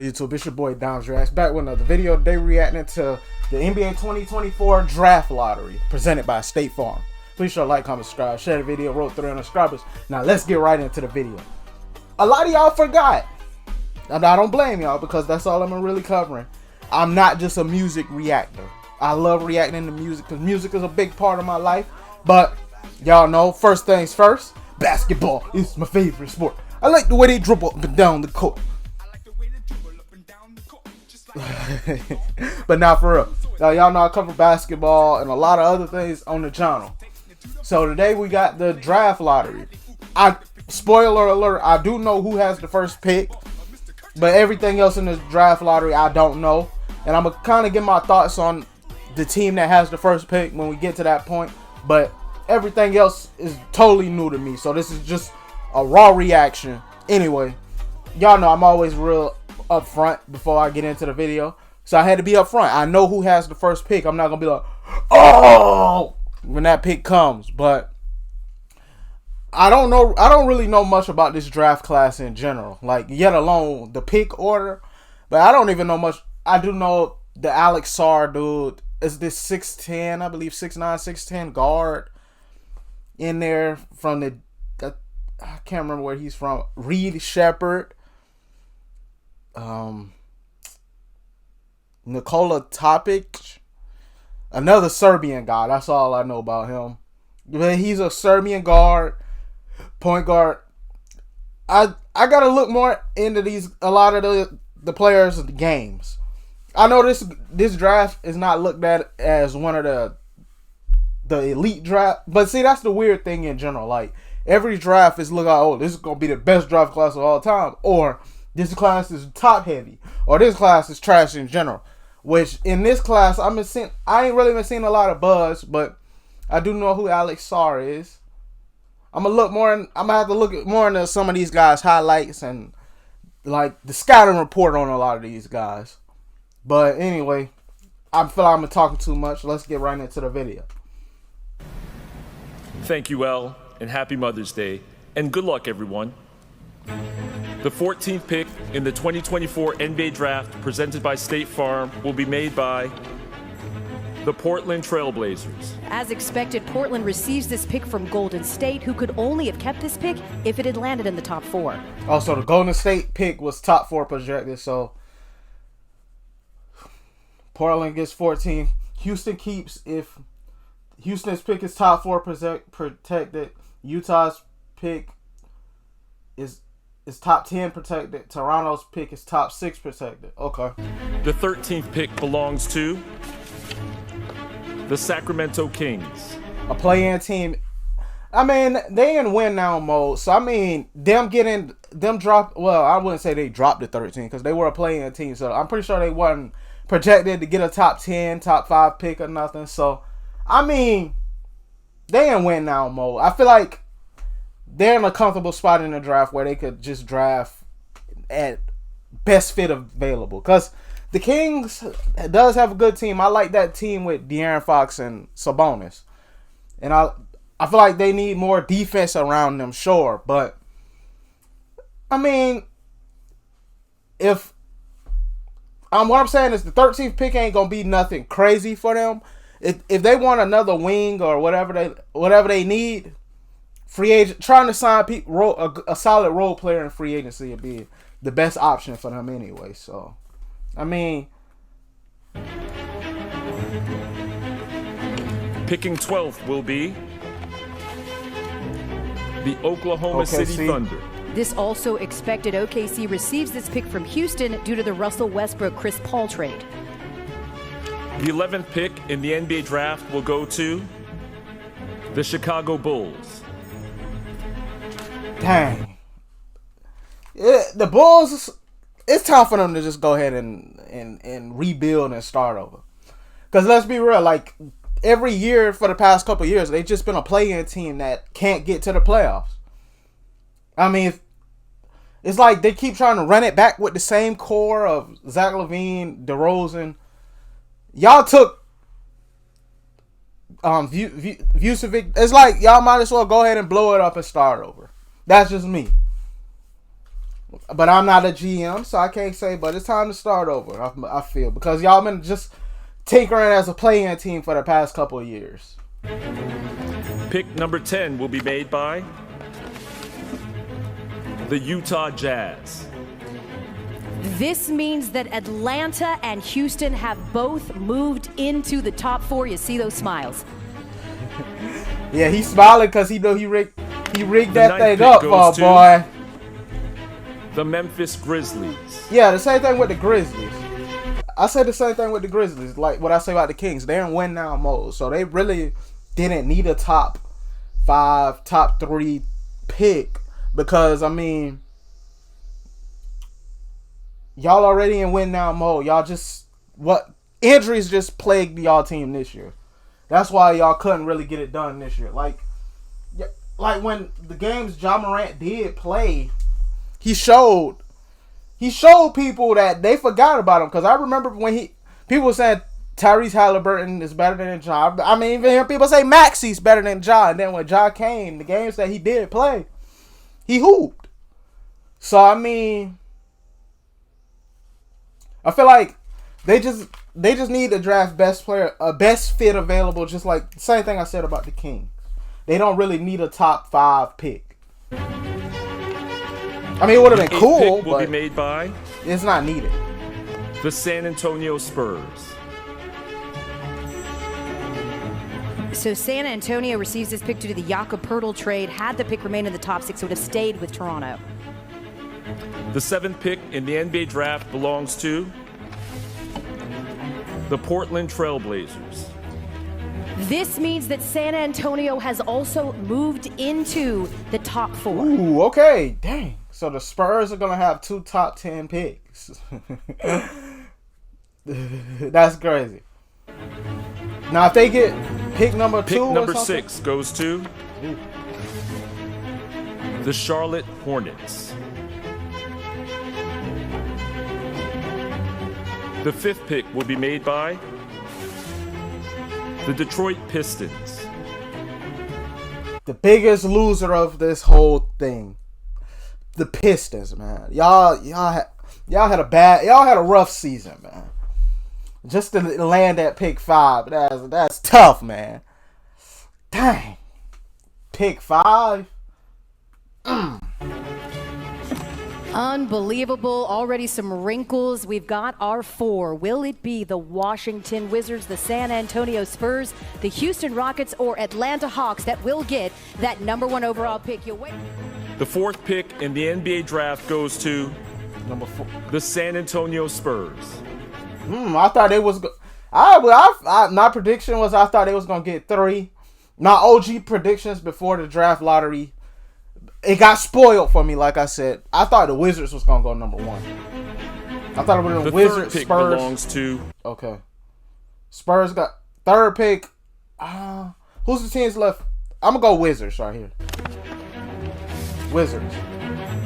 YouTube, it's your boy Dom Drax back with another video. Today reacting to the NBA 2024 Draft Lottery presented by State Farm. Please show like, comment, subscribe, share the video, roll 300 subscribers. Now let's get right into the video. A lot of y'all forgot, and I don't blame y'all because that's all I'm really covering. I'm not just a music reactor. I love reacting to music because music is a big part of my life. But y'all know, first things first, basketball is my favorite sport. I like the way they dribble up and down the court. But now for real, y'all know I cover basketball and a lot of other things on the channel. So today we got the draft lottery. Spoiler alert, I do know who has the first pick, but everything else in the draft lottery I don't know. And I'm gonna kind of give my thoughts on the team that has the first pick when we get to that point. But everything else is totally new to me, so this is just a raw reaction. Anyway, y'all know I'm always real up front before I get into the video, so I had to be up front. I know who has the first pick. I'm not gonna be like, oh, when that pick comes. But I don't really know much about this draft class in general, like yet alone the pick order. But I don't even know much. I do know the Alex Sarr dude is this 6'10", I believe 6'9", 6'10" guard in there from the I can't remember where he's from. Reed Shepherd. Nikola Topic, another Serbian guy. That's all I know about him. But he's a Serbian guard, point guard. I gotta look more into a lot of the players of the games. I know this draft is not looked at as one of the elite draft, but see, that's the weird thing in general. Like every draft is look like, oh, this is gonna be the best draft class of all time, or this class is top heavy, or this class is trash in general. Which in this class, I ain't really been seeing a lot of buzz, but I do know who Alex Sarr is. I'm gonna have to look more into some of these guys' highlights and like the scouting report on a lot of these guys. But anyway, I feel like I'm talking too much. Let's get right into the video. Thank you, Elle, and happy Mother's Day, and good luck, everyone. The 14th pick in the 2024 NBA Draft presented by State Farm will be made by the Portland Trailblazers. As expected, Portland receives this pick from Golden State, who could only have kept this pick if it had landed in the top 4. Also, the Golden State pick was top 4 projected, so Portland gets 14. Houston keeps if Houston's pick is top 4 protected. Utah's pick is top 10 protected. Toronto's pick is top 6 protected. Okay. The 13th pick belongs to the Sacramento Kings. A play-in team. I mean, they in win now mode. So I mean, them drop. Well, I wouldn't say they dropped the 13 because they were a play-in team. So I'm pretty sure they wasn't projected to get a top 10, top 5 pick or nothing. So I mean, they in win now mode. I feel like they're in a comfortable spot in the draft where they could just draft at best fit available. Because the Kings does have a good team. I like that team with De'Aaron Fox and Sabonis. And I feel like they need more defense around them, sure. But, I mean, what I'm saying is the 13th pick ain't going to be nothing crazy for them. If they want another wing or whatever they need, free agent, trying to sign a solid role player in free agency would be the best option for them anyway. So, I mean, Picking 12th will be the Oklahoma City Thunder. This also expected. OKC receives this pick from Houston due to the Russell Westbrook-Chris Paul trade. The 11th pick in the NBA Draft will go to the Chicago Bulls. Dang. The Bulls, it's time for them to just go ahead and rebuild and start over. Because let's be real, like every year for the past couple of years, they've just been a play-in team that can't get to the playoffs. I mean, it's like they keep trying to run it back with the same core of Zach LaVine, DeRozan. Y'all took Vucevic. It's like y'all might as well go ahead and blow it up and start over. That's just me. But I'm not a GM, so I can't say. But it's time to start over. I feel because y'all been just tinkering as a play-in team for the past couple of years. Pick number 10 will be made by the Utah Jazz. This means that Atlanta and Houston have both moved into the top 4. You see those smiles. Yeah, he's smiling because he know he rigged that ninth thing up pick for goes a boy. The Memphis Grizzlies. Yeah, the same thing with the Grizzlies. I say the same thing with the Grizzlies. Like what I say about the Kings. They're in win now mode. So they really didn't need a top 5, top 3 pick. Because, I mean, y'all already in win now mode. Y'all just, injuries just plagued y'all team this year. That's why y'all couldn't really get it done this year. Like when the games Ja Morant did play, he showed people that they forgot about him. Because I remember when people were saying Tyrese Halliburton is better than Ja. I mean, even hear people say Maxey's better than Ja. And then when Ja came, the games that he did play, he hooped. So, I mean, I feel like they just need to draft best player, a best fit available, just like the same thing I said about the Kings. They don't really need a top 5 pick. I mean, it would have been cool, Pick will but be made by it's not needed. the San Antonio Spurs. So San Antonio receives this pick due to the Jakob Poeltl trade. Had the pick remained in the top 6, it would have stayed with Toronto. The 7th pick in the NBA draft belongs to the Portland Trailblazers. This means that San Antonio has also moved into the top 4. Ooh, okay. Dang. So the Spurs are going to have 2 top 10 picks. That's crazy. Now, if they get pick number 2 Pick or number something, 6 goes to the Charlotte Hornets. The 5th pick will be made by the Detroit Pistons. the biggest loser of this whole thing, the Pistons, man. Y'all had a rough season, man. Just to land at pick 5, that's tough, man. Dang, pick 5. Unbelievable. Already some wrinkles. We've got our 4. Will it be the Washington Wizards, the San Antonio Spurs, the Houston Rockets, or Atlanta Hawks that will get that number 1 overall pick? You wait. The 4th pick in the NBA draft goes to Number 4. the San Antonio Spurs. I thought they was. My prediction was I thought they was gonna get 3. My OG predictions before the draft lottery, it got spoiled for me. Like I said, I thought the Wizards was gonna go number 1. I thought it would have The been Wizards, 3rd pick Spurs. belongs to Okay, Spurs got 3rd pick. Who's the teams left? I'm gonna go Wizards right here. Wizards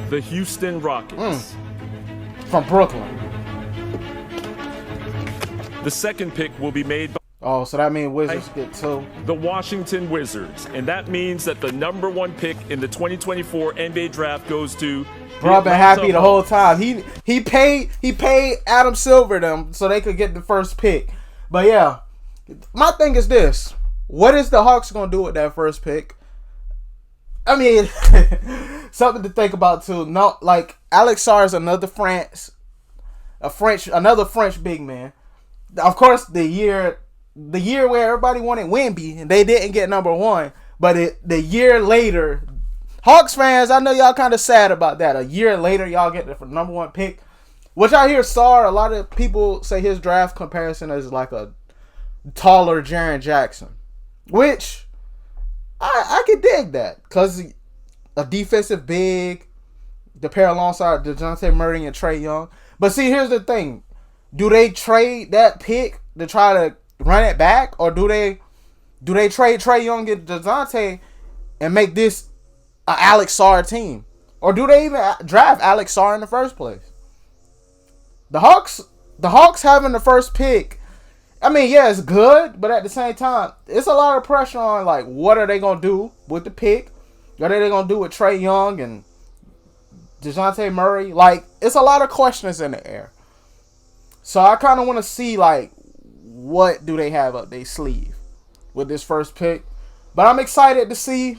the Houston Rockets. from Brooklyn. The 2nd pick will be made by Oh, so that means Wizards get 2. the Washington Wizards. And that means that the number 1 pick in the 2024 NBA draft goes to Bro, I've been happy the whole time. He paid Adam Silver them so they could get the first pick. But yeah, my thing is this: what is the Hawks gonna do with that first pick? I mean, something to think about too. No, like Alex Sarr is another French big man. Of course, the year where everybody wanted Wemby and they didn't get number 1, but the year later. Hawks fans, I know y'all kind of sad about that. A year later, y'all get the number 1 pick. Which I hear Sarr, a lot of people say his draft comparison is like a taller Jaren Jackson. Which, I could dig that. Because a defensive big, the pair alongside DeJounte Murray and Trae Young. But see, here's the thing. Do they trade that pick to try to run it back? Or do they trade Trae Young and DeJounte and make this an Alex Sarr team? Or do they even draft Alex Sarr in the first place? The Hawks having the first pick, I mean, yeah, it's good, but at the same time, it's a lot of pressure on, like, what are they going to do with the pick? What are they going to do with Trae Young and DeJounte Murray. Like, it's a lot of questions in the air. So I kind of want to see, like, what do they have up their sleeve with this first pick. But I'm excited to see.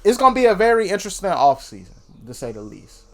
It's going to be a very interesting offseason, to say the least.